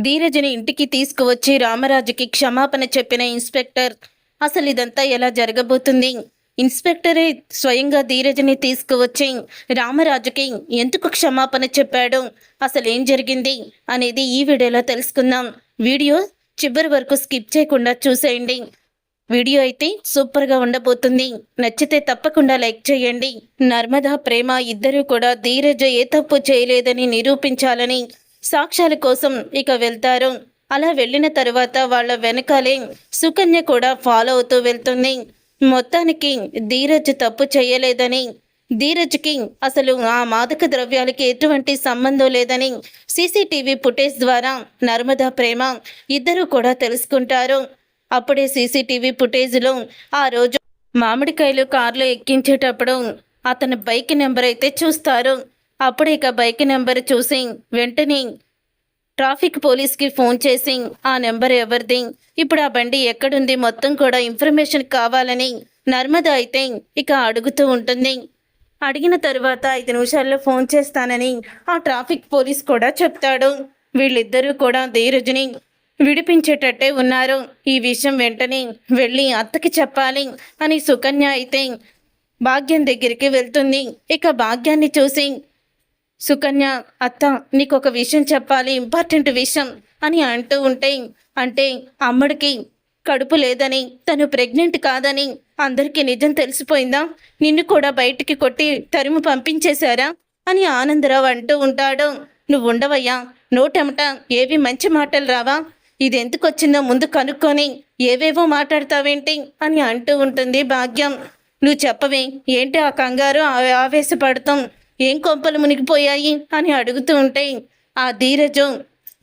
ధీరజ్ని ఇంటికి తీసుకువచ్చి రామరాజుకి క్షమాపణ చెప్పిన ఇన్స్పెక్టర్ అసలు ఇదంతా ఎలా జరగబోతుంది? ఇన్స్పెక్టరే స్వయంగా ధీరజ్ని తీసుకువచ్చి రామరాజుకి ఎందుకు క్షమాపణ చెప్పాడు, అసలు ఏం జరిగింది అనేది ఈ వీడియోలో తెలుసుకుందాం. వీడియో చివరి వరకు స్కిప్ చేయకుండా చూసేయండి. వీడియో అయితే సూపర్గా ఉండబోతుంది. నచ్చితే తప్పకుండా లైక్ చేయండి. నర్మదా, ప్రేమ ఇద్దరూ కూడా ధీరజ్ ఏ తప్పు చేయలేదని నిరూపించాలని సాక్ష్యాల కోసం ఇక వెళ్తారు. అలా వెళ్ళిన తరువాత వాళ్ళ వెనకాలే సుకన్య కూడా ఫాలో అవుతూ వెళ్తుంది. మొత్తానికి ధీరజ్ తప్పు చేయలేదని, ధీరజ్కి అసలు ఆ మాదక ద్రవ్యాలకి ఎటువంటి సంబంధం లేదని సీసీటీవీ ఫుటేజ్ ద్వారా నర్మదా, ప్రేమ ఇద్దరూ కూడా తెలుసుకుంటారు. అప్పుడే సీసీటీవీ ఫుటేజ్లో ఆ రోజు మామిడికాయలు కారులో ఎక్కించేటప్పుడు అతని బైక్ నెంబర్ అయితే చూస్తారు. అప్పుడు ఇక బైక్ నెంబర్ చూసి వెంటనే ట్రాఫిక్ పోలీస్కి ఫోన్ చేసి ఆ నెంబర్ ఎవరిది, ఇప్పుడు ఆ బండి ఎక్కడుంది, మొత్తం కూడా ఇన్ఫర్మేషన్ కావాలని నర్మదా అయితే ఇక అడుగుతూ ఉంటుంది. అడిగిన తరువాత 5 నిమిషాల్లో ఫోన్ చేస్తానని ఆ ట్రాఫిక్ పోలీస్ కూడా చెప్తాడు. వీళ్ళిద్దరూ కూడా ధీరజ్ని విడిపించేటట్టే ఉన్నారు. ఈ విషయం వెంటనే వెళ్ళి అత్తకి చెప్పాలి అని సుకన్య అయితే భాగ్యం దగ్గరికి వెళ్తుంది. ఇక భాగ్యాన్ని చూసి సుకన్య, అత్త నీకు ఒక విషయం చెప్పాలి, ఇంపార్టెంట్ విషయం అని అంటూ ఉంటే, అంటే అమ్మడికి కడుపు లేదని, తను ప్రెగ్నెంట్ కాదని అందరికీ నిజం తెలిసిపోయిందా? నిన్ను కూడా బయటికి కొట్టి తరిమి పంపించేశారా అని ఆనందరావు అంటూ ఉంటాడు. నువ్వు ఉండవయ్యా, నోటమట ఏవి మంచి మాటలు రావా? ఇది ఎందుకు వచ్చిందో ముందు కనుక్కొని ఏవేవో మాట్లాడతావేంటి అని అంటూ ఉంటుంది భాగ్యం. నువ్వు చెప్పవే, ఏంటి ఆ కంగారు, ఆవేశపడతాం, ఏం కొంపలు మునిగిపోయాయి అని అడుగుతూ ఉంటే, ఆ ధీరజు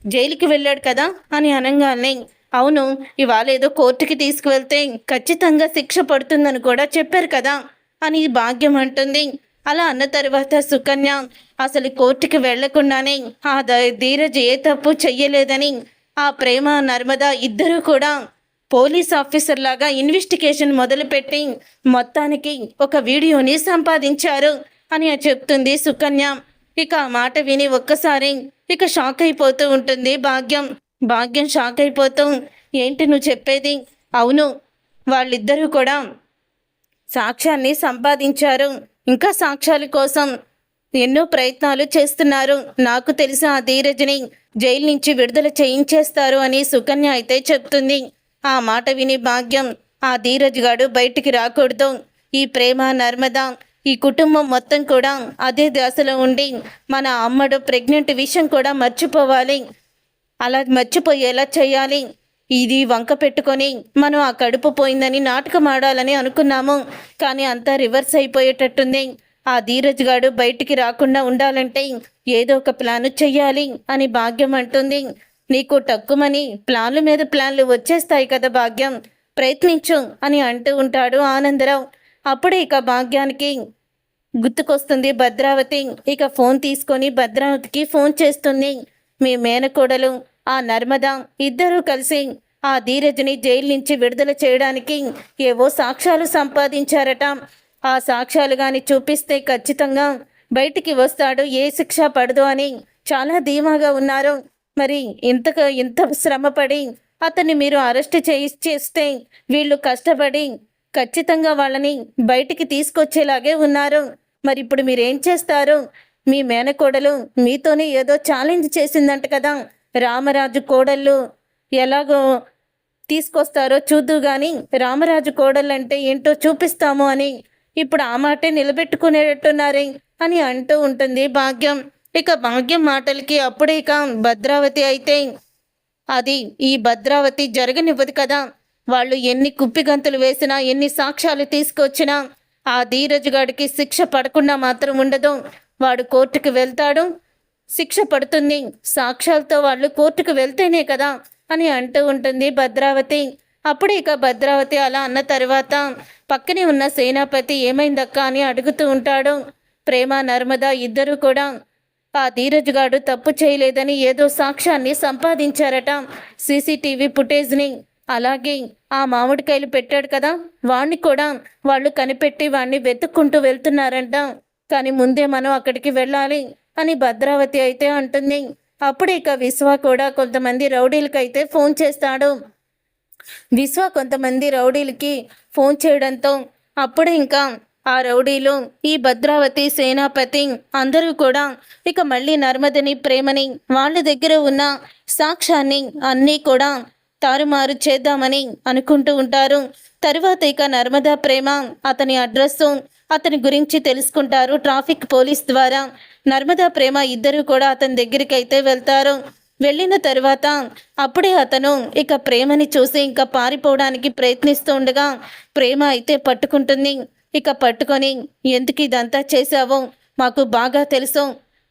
జైలుకి వెళ్ళాడు కదా అని అనగానే, అవును, ఇవాళ ఏదో కోర్టుకి తీసుకువెళ్తే ఖచ్చితంగా శిక్ష పడుతుందని కూడా చెప్పారు కదా అని భాగ్యం అంటుంది. అలా అన్న తర్వాత సుకన్య అసలు కోర్టుకి వెళ్లకుండానే ఆ ధీరజ్ ఏ తప్పు చెయ్యలేదని ఆ ప్రేమ, నర్మదా ఇద్దరూ కూడా పోలీస్ ఆఫీసర్ లాగా ఇన్వెస్టిగేషన్ మొదలుపెట్టి మొత్తానికి ఒక వీడియోని సంపాదించారు అని చెప్తుంది సుకన్య. ఇక ఆ మాట విని ఒక్కసారి ఇక షాక్ అయిపోతూ ఉంటుంది భాగ్యం. భాగ్యం షాక్ అయిపోతూ, ఏంటి నువ్వు చెప్పేది? అవును, వాళ్ళిద్దరూ కూడా సాక్ష్యాన్ని సంపాదించారు, ఇంకా సాక్ష్యాల కోసం ఎన్నో ప్రయత్నాలు చేస్తున్నారు. నాకు తెలిసి ఆ ధీరజ్ని జైలు నుంచి విడుదల చేయించేస్తారు అని సుకన్య అయితే చెప్తుంది. ఆ మాట విని భాగ్యం, ఆ ధీరజ్ గాడు బయటికి రాకూడదు, ఈ ప్రేమ, నర్మదా, ఈ కుటుంబం మొత్తం కూడా అదే దశలో ఉండి మన అమ్మడు ప్రెగ్నెంట్ విషయం కూడా మర్చిపోవాలి, అలా మర్చిపోయేలా చేయాలి. ఇది వంక పెట్టుకొని మనం ఆ కడుపు పోయిందని నాటకం ఆడాలని అనుకున్నాము, కానీ అంతా రివర్స్ అయిపోయేటట్టుంది. ఆ ధీరజ్ గాడు బయటికి రాకుండా ఉండాలంటే ఏదో ఒక ప్లాన్ చెయ్యాలి అని భాగ్యం అంటుంది. నీకు టక్కుమని ప్లాన్ల మీద ప్లాన్లు వచ్చేస్తాయి కదా భాగ్యం, ప్రయత్నించు అని అంటూ ఉంటాడు ఆనందరావు. అప్పుడే ఇక భాగ్యానికి గుర్తుకొస్తుంది భద్రావతి. ఇక ఫోన్ తీసుకొని భద్రావతికి ఫోన్ చేస్తుంది. మీ మేనకోడలు ఆ నర్మదా ఇద్దరూ కలిసి ఆ ధీరజ్ని జైలు నుంచి విడుదల చేయడానికి ఏవో సాక్ష్యాలు సంపాదించారట. ఆ సాక్ష్యాలు కానీ చూపిస్తే ఖచ్చితంగా బయటికి వస్తాడు, ఏ శిక్ష పడదు అని చాలా ధీమాగా ఉన్నారు. మరి ఇంత శ్రమపడి అతన్ని మీరు అరెస్ట్ చేస్తే వీళ్ళు కష్టపడి ఖచ్చితంగా వాళ్ళని బయటికి తీసుకొచ్చేలాగే ఉన్నారు. మరి ఇప్పుడు మీరేం చేస్తారు? మీ మేనకోడలు మీతోనే ఏదో ఛాలెంజ్ చేసిందంట కదా, రామరాజు కోడళ్ళు ఎలాగో తీసుకొస్తారో చూద్దు కానీ రామరాజు కోడళ్ళు అంటే ఏంటో చూపిస్తాము అని ఇప్పుడు ఆ మాటే నిలబెట్టుకునేటట్టున్నారే అని అంటూ ఉంటుంది భాగ్యం. ఇక భాగ్యం మాటలకి అప్పుడే ఇక భద్రావతి అయితే అది ఈ భద్రావతి జరగనివ్వదు కదా. వాళ్ళు ఎన్ని కుప్పిగంతులు వేసినా, ఎన్ని సాక్ష్యాలు తీసుకొచ్చినా ఆ ధీరజ్ గాడికి శిక్ష పడకుండా మాత్రం ఉండదు. వాడు కోర్టుకు వెళ్తాడు, శిక్ష పడుతుంది, సాక్ష్యాలతో వాళ్ళు కోర్టుకు వెళ్తేనే కదా అని అంటూ ఉంటుంది భద్రావతి. అప్పుడు ఇక భద్రావతి అలా అన్న తర్వాత పక్కనే ఉన్న సేనాపతి ఏమైందక్క అని అడుగుతూ ఉంటాడు. ప్రేమ, నర్మదా ఇద్దరూ కూడా ఆ ధీరజ్ గాడు తప్పు చేయలేదని ఏదో సాక్ష్యాన్ని సంపాదించారట, సీసీటీవీ ఫుటేజ్ని. అలాగే ఆ మామిడికాయలు పెట్టాడు కదా, వాణ్ణి కూడా వాళ్ళు కనిపెట్టి వాణ్ణి వెతుక్కుంటూ వెళ్తున్నారంట. కానీ ముందే మనం అక్కడికి వెళ్ళాలి అని భద్రావతి అయితే అంటుంది. అప్పుడు ఇక విశ్వ కూడా కొంతమంది రౌడీలకైతే ఫోన్ చేస్తాడు. విశ్వ కొంతమంది రౌడీలకి ఫోన్ చేయడంతో అప్పుడు ఇంకా ఆ రౌడీలు ఈ భద్రావతి సేనాపతి అందరూ కూడా ఇక మళ్ళీ నర్మదని ప్రేమని వాళ్ళ దగ్గర ఉన్న సాక్ష్యాన్ని అన్నీ కూడా తారుమారు చేద్దామని అనుకుంటూ ఉంటారు. తరువాత ఇక నర్మదా ప్రేమ అతని అడ్రస్ అతని గురించి తెలుసుకుంటారు ట్రాఫిక్ పోలీస్ ద్వారా. నర్మదా ప్రేమ ఇద్దరు కూడా అతని దగ్గరికి అయితే వెళ్తారు. వెళ్ళిన తర్వాత అప్పుడే అతను ఇక ప్రేమని చూసి ఇంకా పారిపోవడానికి ప్రయత్నిస్తూ ఉండగా ప్రేమ అయితే పట్టుకుంటుంది. ఇక పట్టుకొని ఎందుకు ఇదంతా చేశావో మాకు బాగా తెలుసు.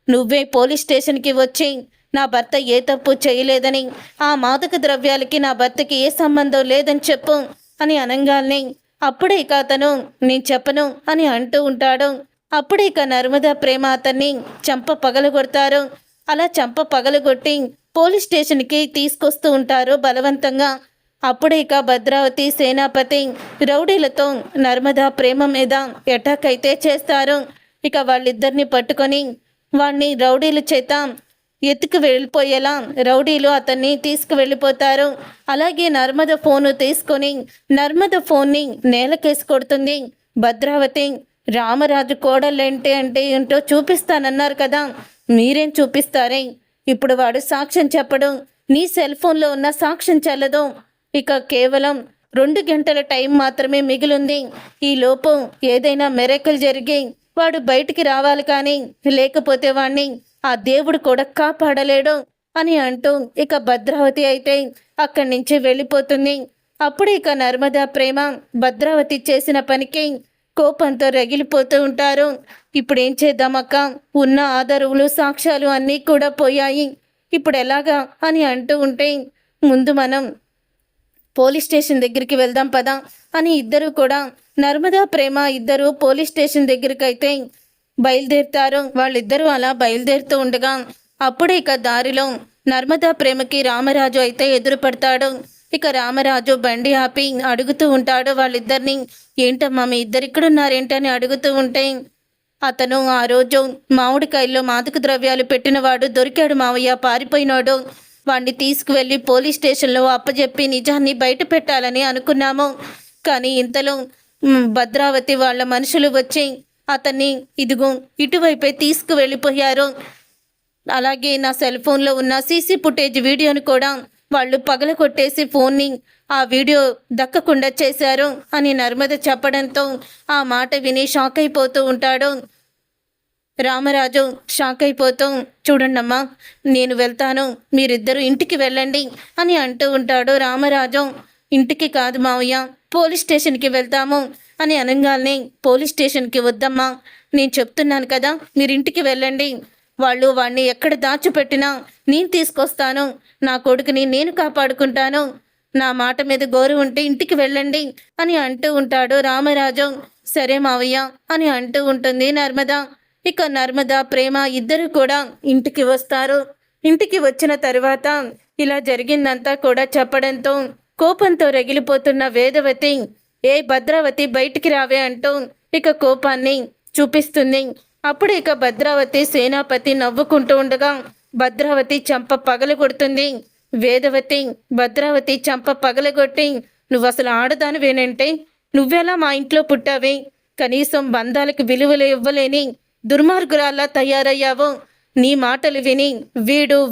నువ్వే పోలీస్ స్టేషన్కి వచ్చి నా భర్త ఏ తప్పు చేయలేదని, ఆ మాదక ద్రవ్యాలకి నా భర్తకి ఏ సంబంధం లేదని చెప్పు అని అనగానే అప్పుడే ఇక అతను నేను చెప్పను అని అంటూ ఉంటాడు. అప్పుడే ఇక నర్మదా ప్రేమ అతన్ని చంప పగలగొడతారు. అలా చంప పగలగొట్టి పోలీస్ స్టేషన్కి తీసుకొస్తూ ఉంటారు బలవంతంగా. అప్పుడే ఇక భద్రావతి సేనాపతి రౌడీలతో నర్మదా ప్రేమ మీద అటాక్ అయితే చేస్తారు. ఇక వాళ్ళిద్దరిని పట్టుకొని వాడిని రౌడీల చేత ఎత్తుకు వెళ్ళిపోయేలా రౌడీలు అతన్ని తీసుకువెళ్ళిపోతారు. అలాగే నర్మద ఫోను తీసుకొని నర్మద ఫోన్ని నేలకేసి కొడుతుంది భద్రావతి. రామరాజు కోడలేంటి అంటే ఏంటో చూపిస్తానన్నారు కదా, మీరేం చూపిస్తారే? ఇప్పుడు వాడు సాక్ష్యం చెప్పడం, నీ సెల్ ఫోన్లో ఉన్న సాక్ష్యం చెల్లదు. ఇక కేవలం 2 గంటల టైం మాత్రమే మిగిలింది. ఈ లోపు ఏదైనా మెరకల్ జరిగి వాడు బయటికి రావాలి, కానీ లేకపోతే వాణ్ణి ఆ దేవుడు కూడా కాపాడలేడు అని అంటూ ఇక భద్రావతి అయితే అక్కడి నుంచి వెళ్ళిపోతుంది. అప్పుడు ఇక నర్మదా ప్రేమ భద్రావతి చేసిన పనికి కోపంతో రగిలిపోతూ ఉంటారు. ఇప్పుడు ఏం చేద్దామక్క, ఉన్న ఆధారాలు సాక్ష్యాలు అన్నీ కూడా పోయాయి, ఇప్పుడు ఎలాగా అని అంటూ ఉంటే ముందు మనం పోలీస్ స్టేషన్ దగ్గరికి వెళ్దాం పదా అని ఇద్దరు కూడా నర్మదా ప్రేమ ఇద్దరు పోలీస్ స్టేషన్ దగ్గరికి అయితే బయలుదేరుతారు. వాళ్ళిద్దరూ అలా బయలుదేరుతూ ఉండగా అప్పుడే ఇక దారిలో నర్మదా ప్రేమకి రామరాజు అయితే ఎదురుపడతాడు. ఇక రామరాజు బండి ఆపి అడుగుతూ ఉంటాడు వాళ్ళిద్దరిని, ఏంటమ్మా మీ ఇద్దరు ఇక్కడున్నారేంటని అడుగుతూ ఉంటే అతను ఆ రోజు మామిడికాయల్లో మాదక ద్రవ్యాలు పెట్టినవాడు దొరికాడు మావయ్య, పారిపోయినాడు. వాడిని తీసుకువెళ్ళి పోలీస్ స్టేషన్లో అప్పచెప్పి నిజాన్ని బయట పెట్టాలని అనుకున్నాము. కానీ ఇంతలో భద్రావతి వాళ్ళ మనుషులు వచ్చి అతన్ని ఇదిగో ఇటువైపే తీసుకువెళ్ళిపోయారు. అలాగే నా సెల్ ఫోన్లో ఉన్న సీసీ ఫుటేజ్ వీడియోని కూడా వాళ్ళు పగలగొట్టేసి ఫోన్ని ఆ వీడియో దక్కకుండా చేశారు అని నర్మద చెప్పడంతో ఆ మాట విని షాక్ అయిపోతూ ఉంటాడు రామరాజు. షాక్ అయిపోతూ చూడండమ్మా, నేను వెళ్తాను, మీరిద్దరూ ఇంటికి వెళ్ళండి అని అంటూ ఉంటాడు రామరాజు. ఇంటికి కాదు మావయ్య, పోలీస్ స్టేషన్కి వెళ్తాము అని అనగానే పోలీస్ స్టేషన్కి వద్దమ్మా, నేను చెప్తున్నాను కదా, మీరు ఇంటికి వెళ్ళండి. వాళ్ళు వాడిని ఎక్కడ దాచిపెట్టినా నేను తీసుకొస్తాను, నా కొడుకుని నేను కాపాడుకుంటాను, నా మాట మీద గౌరవం ఉంటే ఇంటికి వెళ్ళండి అని అంటూ ఉంటాడు రామరాజు. సరే మావయ్య అని అంటూ ఉంటుంది నర్మద. ఇక నర్మద ప్రేమ ఇద్దరు కూడా ఇంటికి వస్తారు. ఇంటికి వచ్చిన తర్వాత ఇలా జరిగిందంతా కూడా చెప్పడంతో కోపంతో రగిలిపోతున్న వేదవతి, ఏ భద్రావతి బయటికి రావే అంటూ ఇక కోపాన్ని చూపిస్తుంది. అప్పుడు ఇక భద్రావతి సేనాపతి నవ్వుకుంటూ ఉండగా భద్రావతి చంప పగలగొడుతుంది. వేదవతి భద్రావతి చంప పగలగొట్టి, నువ్వు అసలు ఆడదానివేనంటే నువ్వెలా మా ఇంట్లో పుట్టావే, కనీసం బంధాలకు విలువలు ఇవ్వలేని దుర్మార్గురాల్లా తయారయ్యావు. నీ మాటలు విని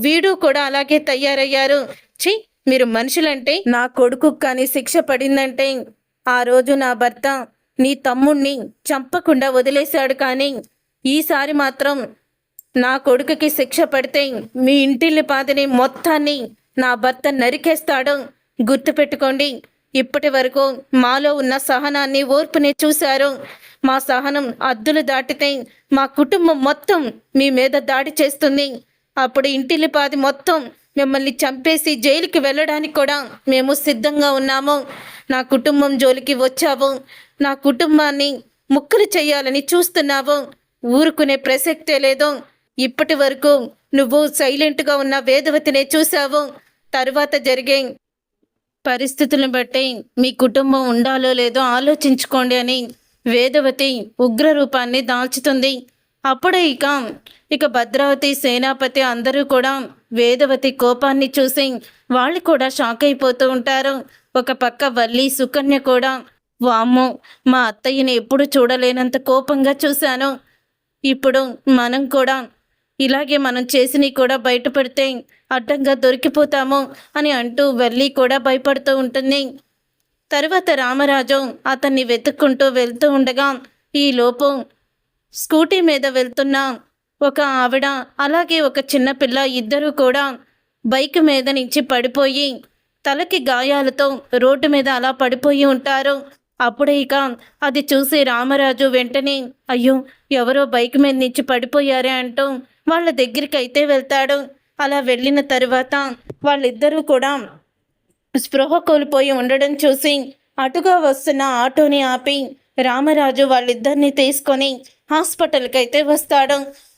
వీడు కూడా అలాగే తయారయ్యారు. ఛీ, మీరు మనుషులంటే. నా కొడుకు కానీ శిక్ష పడిందంటే ఆ రోజు నా భర్త నీ తమ్ముణ్ణి చంపకుండా వదిలేశాడు, కానీ ఈసారి మాత్రం నా కొడుకుకి శిక్ష పడితే మీ ఇంటిల్లి పాదిని మొత్తాన్ని నా భర్త నరికేస్తాడు. గుర్తుపెట్టుకోండి, ఇప్పటి వరకు మాలో ఉన్న సహనాన్ని ఓర్పుని చూశారు. మా సహనం అద్దులు దాటితే మా కుటుంబం మొత్తం మీ మీద దాడి చేస్తుంది. అప్పుడు ఇంటిల్లి పాది మొత్తం మిమ్మల్ని చంపేసి జైలుకి వెళ్ళడానికి కూడా మేము సిద్ధంగా ఉన్నాము. నా కుటుంబం జోలికి వచ్చావు, నా కుటుంబాన్ని ముక్కలు చేయాలని చూస్తున్నావు, ఊరుకునే ప్రసక్తే లేదు. ఇప్పటి వరకు నువ్వు సైలెంట్గా ఉన్న వేదవతినే చూసావు. తరువాత జరిగే పరిస్థితులను బట్టి మీ కుటుంబం ఉండాలో లేదో ఆలోచించుకోండి అని వేదవతి ఉగ్ర రూపాన్ని దాల్చుతుంది. అప్పుడే ఇక భద్రావతి సేనాపతి అందరూ కూడా వేదవతి కోపాన్ని చూసి వాళ్ళు కూడా షాక్ అయిపోతూ ఉంటారు. ఒక పక్క వల్లి సుకన్య కూడా, వామ్మో, మా అత్తయ్యని ఎప్పుడు చూడలేనంత కోపంగా చూశాను. ఇప్పుడు మనం కూడా ఇలాగే మనం చేసినవి కూడా బయటపడితే అడ్డంగా దొరికిపోతాము అని అంటూ వల్లి కూడా భయపడుతూ ఉంటుంది. తరువాత రామరాజు అతన్ని వెతుక్కుంటూ వెళ్తూ ఉండగా ఈలోపు స్కూటీ మీద వెళ్తున్న ఒక ఆవిడ అలాగే ఒక చిన్నపిల్ల ఇద్దరూ కూడా బైక్ మీద నుంచి పడిపోయి తలకి గాయాలతో రోడ్డు మీద అలా పడిపోయి ఉంటారు. అప్పుడే ఇక అది చూసి రామరాజు వెంటనే, అయ్యో, ఎవరో బైక్ మీద నుంచి పడిపోయారే అంటూ వాళ్ళ దగ్గరికి అయితే వెళ్తాడు. అలా వెళ్ళిన తరువాత వాళ్ళిద్దరూ కూడా స్పృహ కోల్పోయి ఉండడం చూసి అటుగా వస్తున్న ఆటోని ఆపి రామరాజు వాళ్ళిద్దరిని తీసుకొని హాస్పిటల్కి అయితే వస్తాడు.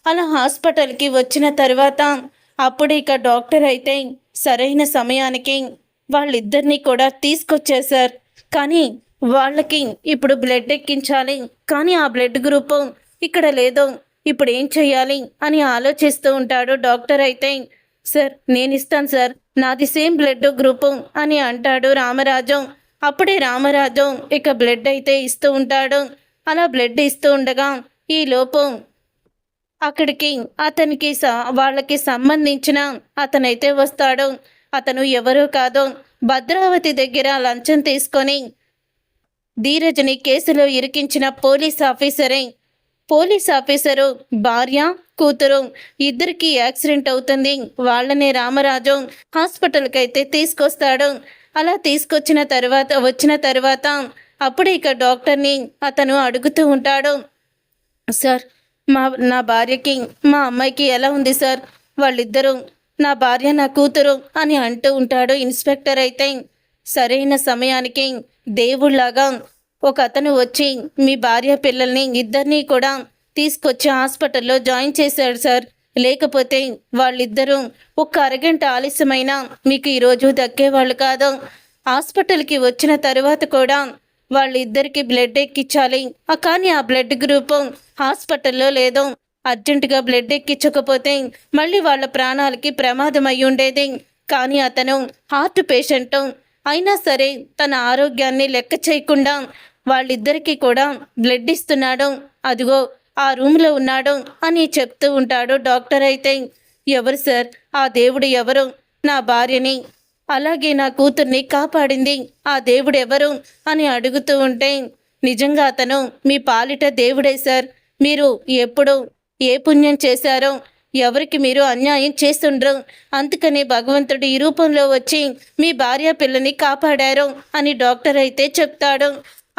అలా హాస్పిటల్కి వచ్చిన తర్వాత అప్పుడు ఇక డాక్టర్ అయితే సరైన సమయానికి వాళ్ళిద్దరినీ కూడా తీసుకొచ్చేశారు. కానీ వాళ్ళకి ఇప్పుడు బ్లడ్ ఎక్కించాలి, కానీ ఆ బ్లడ్ గ్రూపు ఇక్కడ లేదు, ఇప్పుడు ఏం చెయ్యాలి అని ఆలోచిస్తూ ఉంటాడు. డాక్టర్ అయితే, సార్ నేను ఇస్తాను సార్, నాది సేమ్ బ్లడ్ గ్రూపు అని అంటాడు రామరాజు. అప్పుడే రామరాజు ఇక బ్లడ్ అయితే ఇస్తూ ఉంటాడు. అలా బ్లడ్ ఇస్తూ ఉండగా ఈలోపు అక్కడికి అతనికి వాళ్ళకి సంబంధించిన అతనైతే వస్తాడు. అతను ఎవరూ కాదు, భద్రావతి దగ్గర లంచం తీసుకొని ధీరజ్ని కేసులో ఇరికించిన పోలీస్ ఆఫీసరే. పోలీస్ ఆఫీసరు భార్య కూతురు ఇద్దరికి యాక్సిడెంట్ అవుతుంది. వాళ్ళనే రామరాజు హాస్పిటల్కి అయితే తీసుకొస్తాడు. అలా తీసుకొచ్చిన వచ్చిన తర్వాత అప్పుడు ఇక డాక్టర్ని అతను అడుగుతూ ఉంటాడు, సార్ నా భార్యకి మా అమ్మాయికి ఎలా ఉంది సార్? వాళ్ళిద్దరూ నా భార్య నా కూతురు అని అంటూ ఉంటాడు. ఇన్స్పెక్టర్ అయితే సరైన సమయానికి దేవుళ్లాగా ఒక అతను వచ్చి మీ భార్య పిల్లల్ని ఇద్దరినీ కూడా తీసుకొచ్చి హాస్పిటల్లో జాయిన్ చేశాడు సార్. లేకపోతే వాళ్ళిద్దరూ ఒక అరగంట ఆలస్యమైనా మీకు ఈరోజు దక్కేవాళ్ళు కాదు. హాస్పిటల్కి వచ్చిన తర్వాత కూడా వాళ్ళిద్దరికి బ్లడ్ ఎక్కించాలి, కానీ ఆ బ్లడ్ గ్రూపు హాస్పిటల్లో లేదు. అర్జెంటుగా బ్లడ్ ఎక్కించకపోతే మళ్ళీ వాళ్ళ ప్రాణాలకి ప్రమాదం అయి ఉండేది. కానీ అతను హార్ట్ పేషెంట్ అయినా సరే తన ఆరోగ్యాన్ని లెక్క చేయకుండా వాళ్ళిద్దరికీ కూడా బ్లడ్ ఇస్తున్నాడు. అదిగో ఆ రూమ్లో ఉన్నాడు అని చెప్తూ ఉంటాడు. డాక్టర్ అయితే, ఎవరు సార్ ఆ దేవుడు? ఎవరు నా భార్యని అలాగే నా కూతుర్ని కాపాడింది ఆ దేవుడు ఎవరు అని అడుగుతూ ఉంటే, నిజంగా అతను మీ పాలిట దేవుడే సార్. మీరు ఎప్పుడు ఏ పుణ్యం చేశారో, ఎవరికి మీరు అన్యాయం చేస్తుండ్రు, అందుకని భగవంతుడు ఈ రూపంలో వచ్చి మీ భార్య పిల్లని కాపాడారు అని డాక్టర్ అయితే చెప్తాడు.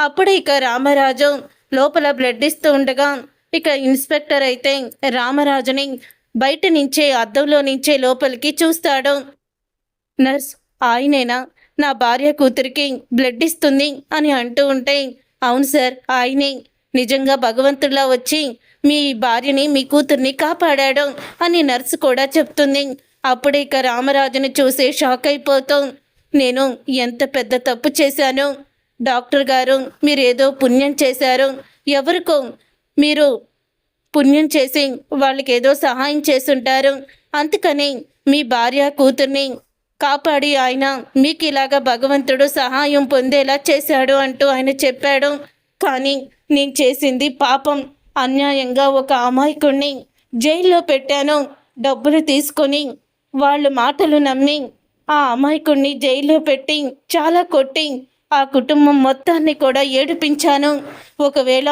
అప్పుడు ఇక రామరాజు లోపల బ్లడ్ ఇస్తూ ఉండగా ఇక ఇన్స్పెక్టర్ అయితే రామరాజుని బయట నుంచే అద్దంలో నుంచే లోపలికి చూస్తాడు. నర్స్, ఆయనేనా నా భార్య కూతురికి బ్లడ్ ఇస్తుంది అని అంటూ ఉంటే, అవును సార్ ఆయనే, నిజంగా భగవంతుడిలా వచ్చి మీ భార్యని మీ కూతుర్ని కాపాడాడు అని నర్సు కూడా చెప్తుంది. అప్పుడు ఇక రామరాజుని చూసి షాక్ అయిపోతాం. నేను ఎంత పెద్ద తప్పు చేశాను డాక్టర్ గారు, మీరేదో పుణ్యం చేశారు, ఎవరికో మీరు పుణ్యం చేసి వాళ్ళకి ఏదో సహాయం చేసుంటారు, అందుకని మీ భార్య కూతుర్ని కాపాడి ఆయన మీకు ఇలాగా భగవంతుడు సహాయం పొందేలా చేశాడు అంటూ ఆయన చెప్పాడు. కానీ నేను చేసింది పాపం, అన్యాయంగా ఒక అమాయకుణ్ణి జైల్లో పెట్టాను. డబ్బులు తీసుకొని వాళ్ళ మాటలు నమ్మి ఆ అమాయకుణ్ణి జైల్లో పెట్టి చాలా కొట్టి ఆ కుటుంబం మొత్తాన్ని కూడా ఏడిపించాను. ఒకవేళ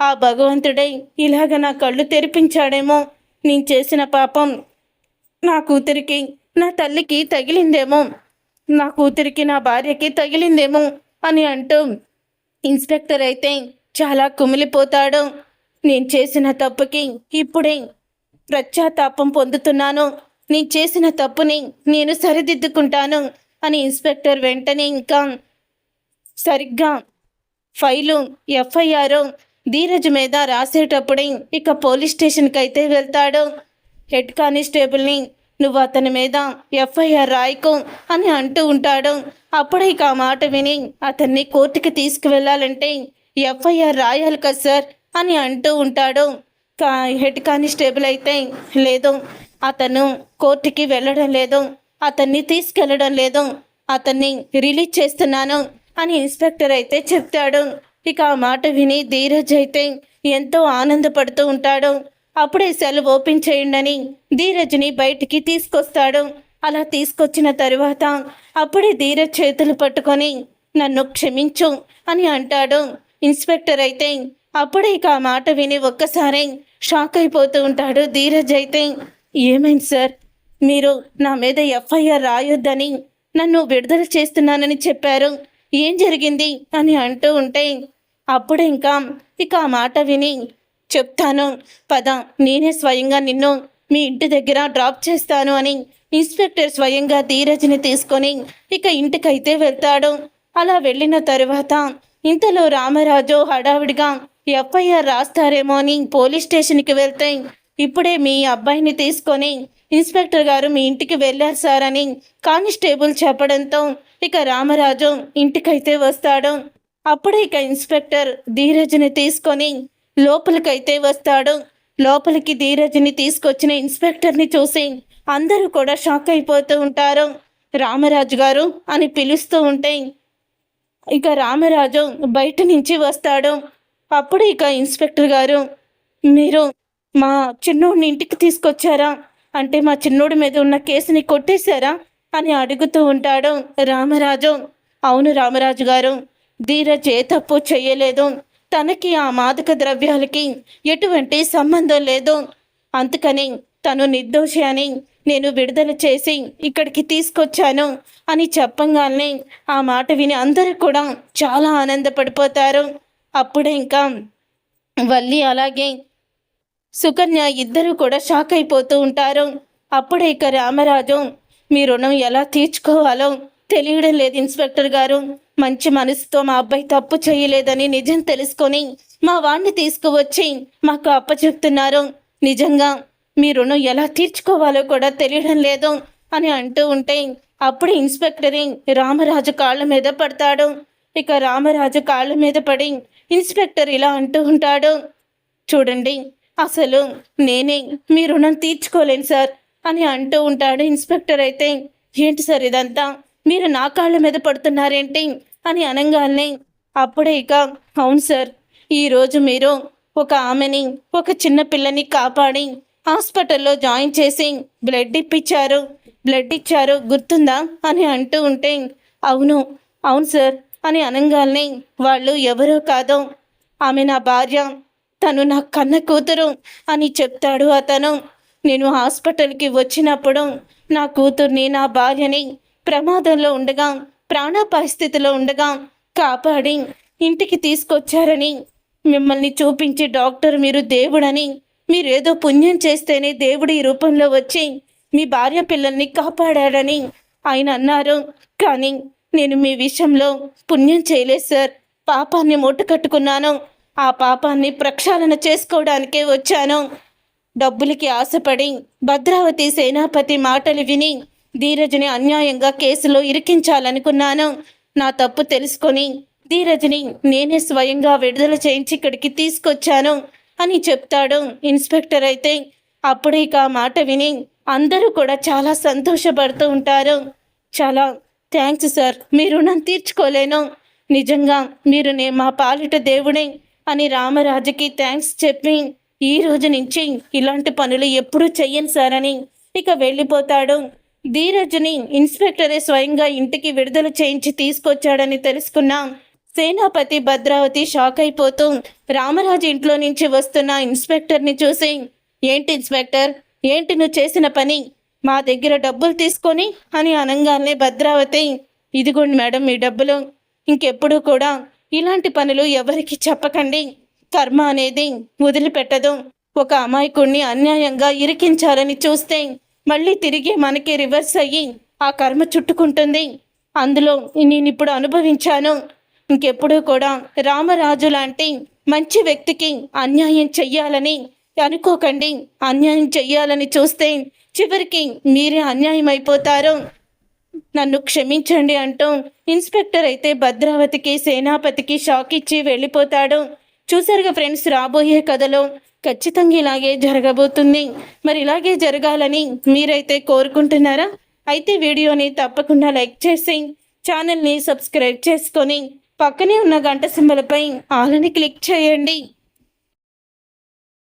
ఆ భగవంతుడై ఇలాగ నా కళ్ళు తెరిపించాడేమో, నేను చేసిన పాపం నా కూతురికి నా తల్లికి తగిలిందేమో, నా కూతురికి నా భార్యకి తగిలిందేమో అని అంటూ ఇన్స్పెక్టర్ అయితే చాలా కుమిలిపోతాడు. నేను చేసిన తప్పుకి ఇప్పుడే పశ్చాత్తాపం పొందుతున్నాను, నేను చేసిన తప్పుని నేను సరిదిద్దుకుంటాను అని ఇన్స్పెక్టర్ వెంటనే ఇంకా సరిగ్గా ఫైలు ఎఫ్ఐఆర్ ధీరజ్ మీద రాసేటప్పుడే ఇక పోలీస్ స్టేషన్కి అయితే వెళ్తాడు. హెడ్ కానిస్టేబుల్ని, నువ్వు అతని మీద ఎఫ్ఐఆర్ రాయకు అని అంటూ ఉంటాడు. అప్పుడే ఇక ఆ మాట విని అతన్ని కోర్టుకి తీసుకువెళ్ళాలంటే ఎఫ్ఐఆర్ రాయాలి కదా సార్ అని అంటూ ఉంటాడు. హెడ్ కానిస్టేబుల్ అయితే, లేదు అతను కోర్టుకి వెళ్ళడం లేదు, అతన్ని తీసుకెళ్ళడం లేదు, అతన్ని రిలీజ్ చేస్తున్నాను అని ఇన్స్పెక్టర్ అయితే చెప్తాడు. ఇక ఆ మాట విని ధీరజ్ అయితే ఎంతో ఆనందపడుతూ ఉంటాడు. అప్పుడే సెల్ ఓపెన్ చేయండి ధీరజ్ని బయటికి తీసుకొస్తాడు. అలా తీసుకొచ్చిన తరువాత అప్పుడే ధీరజ్ చేతులు పట్టుకొని నన్ను క్షమించు అని అంటాడు. ఇన్స్పెక్టర్ అయితే అప్పుడే ఇక ఆ మాట విని ఒక్కసారి షాక్ అయిపోతూ ఉంటాడు. ధీరజ్ అయితే ఏమైంది సార్, మీరు నా మీద ఎఫ్ఐఆర్ రాయొద్దని నన్ను విడుదల చేస్తున్నానని చెప్పారు, ఏం జరిగింది అని అంటూ ఉంటే అప్పుడు ఇక ఆ మాట విని చెప్తాను పద, నేనే స్వయంగా నిన్ను మీ ఇంటి దగ్గర డ్రాప్ చేస్తాను అని ఇన్స్పెక్టర్ స్వయంగా ధీరజ్ని తీసుకొని ఇక ఇంటికైతే వెళ్తాడు. అలా వెళ్ళిన తరువాత ఇంతలో రామరాజు హడావిడిగా ఎఫ్ఐఆర్ రాస్తారేమో అని పోలీస్ స్టేషన్కి వెళ్తే ఇప్పుడే మీ అబ్బాయిని తీసుకొని ఇన్స్పెక్టర్ గారు మీ ఇంటికి వెళ్ళారు సార్ అని కానిస్టేబుల్ చెప్పడంతో ఇక రామరాజు ఇంటికైతే వస్తాడు. అప్పుడే ఇక ఇన్స్పెక్టర్ ధీరజ్ని తీసుకొని లోపలికైతే వస్తాడు. లోపలికి ధీరజ్ని తీసుకొచ్చిన ఇన్స్పెక్టర్ని చూసి అందరూ కూడా షాక్ అయిపోతూ ఉంటారు. రామరాజు గారు అని పిలుస్తూ ఉంటే ఇక రామరాజు బయట నుంచి వస్తాడు. అప్పుడు ఇక ఇన్స్పెక్టర్ గారు, మీరు మా చిన్నోడిని ఇంటికి తీసుకొచ్చారా, అంటే మా చిన్నోడి మీద ఉన్న కేసుని కొట్టేశారా అని అడుగుతూ ఉంటాడు రామరాజు. అవును రామరాజు గారు, ధీరజ్ ఏ తప్పు చెయ్యలేదు, తనకి ఆ మాదక ద్రవ్యాలకి ఎటువంటి సంబంధం లేదు, అందుకని తను నిర్దోషి అని నేను విడుదల చేసి ఇక్కడికి తీసుకొచ్చాను అని చెప్పంగానే ఆ మాట విని అందరూ కూడా చాలా ఆనందపడిపోతారు. అప్పుడే వల్లి అలాగే సుకన్య ఇద్దరు కూడా షాక్ అయిపోతూ ఉంటారు. అప్పుడే ఇక రామరాజు, మీ రుణం ఎలా తీర్చుకోవాలో తెలియడం లేదు ఇన్స్పెక్టర్ గారు, మంచి మనసుతో మా అబ్బాయి తప్పు చేయలేదని నిజం తెలుసుకొని మా వాడిని తీసుకువచ్చి మాకు అప్పచెప్తున్నారు, నిజంగా మీ రుణం ఎలా తీర్చుకోవాలో కూడా తెలియడం లేదు అని అంటూ ఉంటే అప్పుడు ఇన్స్పెక్టర్ రామరాజు కాళ్ళ మీద పడతాడు. ఇక రామరాజు కాళ్ళ మీద పడి ఇన్స్పెక్టర్ ఇలా అంటూ ఉంటాడు, చూడండి అసలు నేనే మీ రుణం తీర్చుకోలేను సార్ అని అంటూ ఉంటాడు. ఇన్స్పెక్టర్ అయితే ఏంటి సార్ ఇదంతా, మీరు నా కాళ్ళ మీద పడుతున్నారేంటి అని అనగానే అప్పుడే అవును సార్, ఈరోజు మీరు ఒక ఆమెని, ఒక చిన్న పిల్లని కాపాడి హాస్పిటల్లో జాయిన్ చేసి బ్లడ్ ఇచ్చారు గుర్తుందా అని అంటూ ఉంటే అవును అవును సార్ అని అనగానే వాళ్ళు ఎవరో కాదో, ఆమె నా భార్య, తను నా కన్న కూతురు అని చెప్తాడు అతను. నేను హాస్పిటల్కి వచ్చినప్పుడు నా కూతుర్ని, నా భార్యని ప్రమాదంలో ఉండగా, ప్రాణాపాయ స్థితిలో ఉండగా కాపాడి ఇంటికి తీసుకొచ్చారని, మిమ్మల్ని చూపించి డాక్టర్ మీరు దేవుడని, మీరేదో పుణ్యం చేస్తేనే దేవుడు ఈ రూపంలో వచ్చి మీ భార్య పిల్లల్ని కాపాడాడని ఆయన అన్నారు. కానీ నేను మీ విషయంలో పుణ్యం చేయలేదు సార్, పాపాన్ని మూట కట్టుకున్నాను, ఆ పాపాన్ని ప్రక్షాళన చేసుకోవడానికే వచ్చాను. డబ్బులకి ఆశపడి భద్రావతి సేనాపతి మాటలు విని ధీరజ్ని అన్యాయంగా కేసులో ఇరికించాలనుకున్నాను. నా తప్పు తెలుసుకొని ధీరజ్ని నేనే స్వయంగా విడుదల చేయించి ఇక్కడికి తీసుకొచ్చాను అని చెప్తాడు ఇన్స్పెక్టర్ అయితే. అప్పుడే ఆ మాట విని అందరూ కూడా చాలా సంతోషపడుతూ ఉంటారు. చాలా థ్యాంక్స్ సార్, మీ రుణం తీర్చుకోలేను, నిజంగా మీరు మా పాలిట దేవుడే అని రామరాజుకి థ్యాంక్స్ చెప్పి ఈ రోజు నుంచి ఇలాంటి పనులు ఎప్పుడూ చెయ్యను సార్ అని వెళ్ళిపోతాడు. ధీరజ్ని ఇన్స్పెక్టరే స్వయంగా ఇంటికి విడుదల చేయించి తీసుకొచ్చాడని తెలుసుకున్న సేనాపతి భద్రావతి షాక్ అయిపోతూ రామరాజు ఇంట్లో నుంచి వస్తున్న ఇన్స్పెక్టర్ని చూసి, ఏంటి ఇన్స్పెక్టర్, ఏంటి నువ్వు చేసిన పని, మా దగ్గర డబ్బులు తీసుకొని అని అనగానే భద్రావతి, ఇదిగోండి మేడం మీ డబ్బులు, ఇంకెప్పుడు కూడా ఇలాంటి పనులు ఎవరికి చెప్పకండి, కర్మ అనేది వదిలిపెట్టదు, ఒక అమాయకుడిని అన్యాయంగా ఇరికించాలని చూస్తే మళ్ళీ తిరిగి మనకి రివర్స్ అయ్యి ఆ కర్మ చుట్టుకుంటుంది, అందులో నేను ఇప్పుడు అనుభవించాను, ఇంకెప్పుడు కూడా రామరాజు లాంటి మంచి వ్యక్తికి అన్యాయం చెయ్యాలని అనుకోకండి, అన్యాయం చెయ్యాలని చూస్తే చివరికి మీరే అన్యాయం అయిపోతారు, నన్ను క్షమించండి అంటూ ఇన్స్పెక్టర్ అయితే భద్రావతికి సేనాపతికి షాక్ ఇచ్చి వెళ్ళిపోతాడు. చూసారుగా ఫ్రెండ్స్, రాబోయే కథలో ఖచ్చితంగా ఇలాగే జరగబోతుంది. మరి ఇలాగే జరగాలని మీరైతే కోరుకుంటున్నారా? అయితే వీడియోని తప్పకుండా లైక్ చేసి ఛానల్ని సబ్స్క్రైబ్ చేసుకొని పక్కనే ఉన్న గంట సింబల్పై ఆల్ అని క్లిక్ చేయండి.